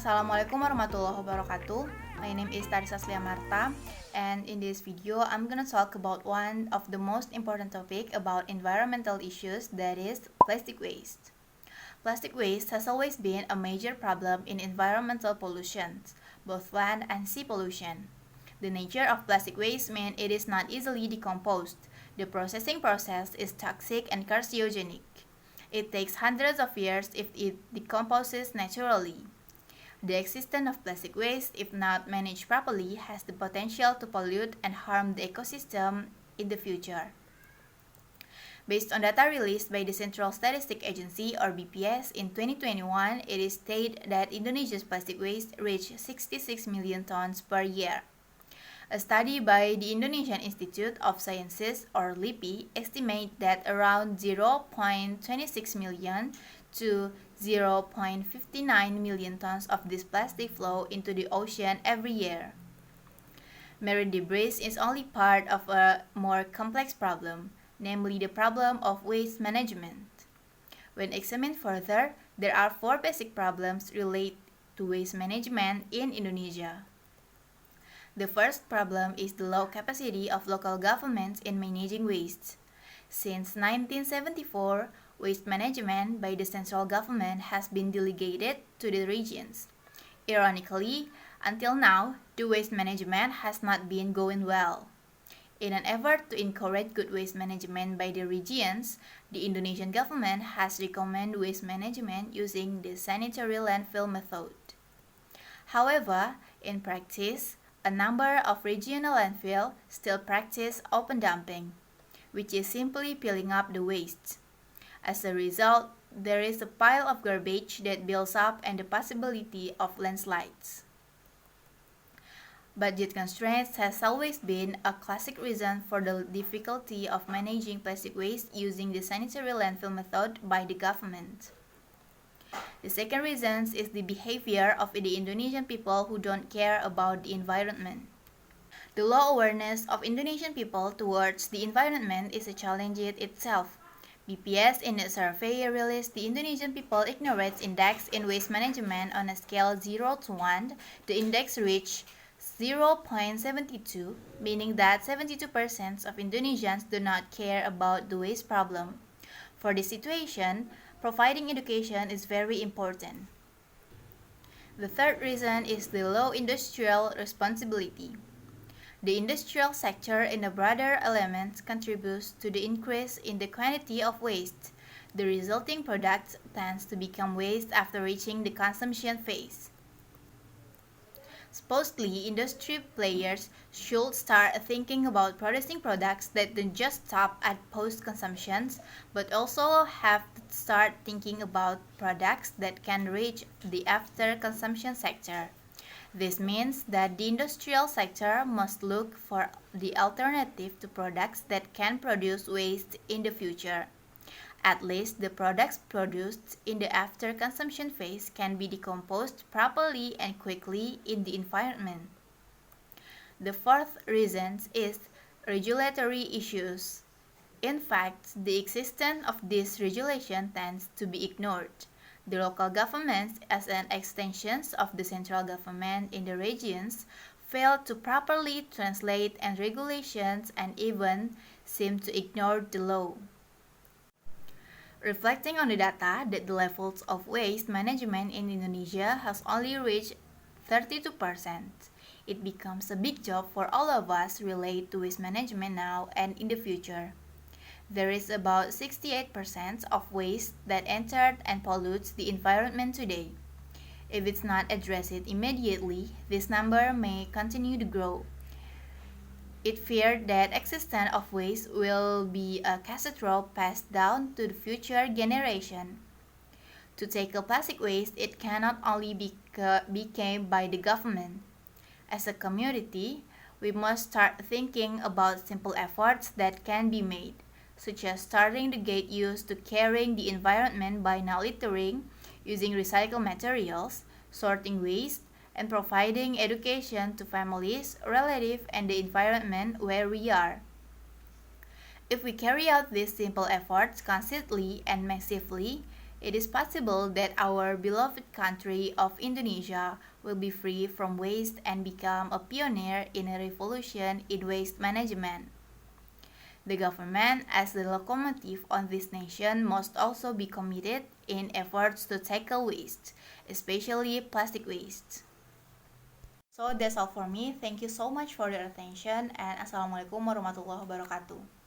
Assalamualaikum warahmatullahi wabarakatuh. My name is Tarisa Marta, and in this video, I'm gonna talk about one of the most important topic about environmental issues, that is plastic waste. Plastic waste has always been a major problem in environmental pollution, both land and sea pollution. The nature of plastic waste means it is not easily decomposed. The processing process is toxic and carcinogenic. It takes hundreds of years if it decomposes naturally. The existence of plastic waste, if not managed properly, has the potential to pollute and harm the ecosystem in the future. Based on data released by the Central Statistic Agency or BPS in 2021, it is stated that Indonesia's plastic waste reached 66 million tons per year. A study by the Indonesian Institute of Sciences or LIPI estimates that around 0.26 million to 0.59 million tons of this plastic flow into the ocean every year. Marine debris is only part of a more complex problem, namely the problem of waste management. When examined further, there are four basic problems related to waste management in Indonesia. The first problem is the low capacity of local governments in managing waste. Since 1974, waste management by the central government has been delegated to the regions. Ironically, until now, the waste management has not been going well. In an effort to encourage good waste management by the regions, the Indonesian government has recommended waste management using the sanitary landfill method. However, in practice, a number of regional landfills still practice open dumping, which is simply piling up the waste. As a result, there is a pile of garbage that builds up and the possibility of landslides. Budget constraints has always been a classic reason for the difficulty of managing plastic waste using the sanitary landfill method by the government. The second reason is the behavior of the Indonesian people who don't care about the environment. The low awareness of Indonesian people towards the environment is a challenge in itself. BPS in its survey released the Indonesian People Ignorance Index in Waste Management on a scale 0 to 1. The index reached 0.72, meaning that 72% of Indonesians do not care about the waste problem. For this situation, providing education is very important. The third reason is the low industrial responsibility. The industrial sector in a broader element contributes to the increase in the quantity of waste. The resulting product tends to become waste after reaching the consumption phase. Supposedly, industry players should start thinking about producing products that don't just stop at post-consumption, but also have to start thinking about products that can reach the after-consumption sector. This means that the industrial sector must look for the alternative to products that can produce waste in the future. At least the products produced in the after-consumption phase can be decomposed properly and quickly in the environment. The fourth reason is regulatory issues. In fact, the existence of this regulation tends to be ignored. The local governments, as an extension of the central government in the regions, fail to properly translate and regulations and even seem to ignore the law. Reflecting on the data that the levels of waste management in Indonesia has only reached 32%, it becomes a big job for all of us related to waste management now and in the future. There is about 68% of waste that entered and pollutes the environment today. If it's not addressed immediately, this number may continue to grow. It feared that existence of waste will be a catastrophe passed down to the future generation. To tackle plastic waste, it cannot only be came by the government. As a community, we must start thinking about simple efforts that can be made, such as starting to get used to caring the environment by not littering, using recycled materials, sorting waste, and providing education to families, relatives, and the environment where we are. If we carry out these simple efforts consistently and massively, It is possible that our beloved country of Indonesia will be free from waste and become a pioneer in a revolution in waste management. The government, as the locomotive of this nation, must also be committed in efforts to tackle waste, especially plastic waste. So that's all for me. Thank you so much for your attention, and Assalamualaikum warahmatullahi wabarakatuh.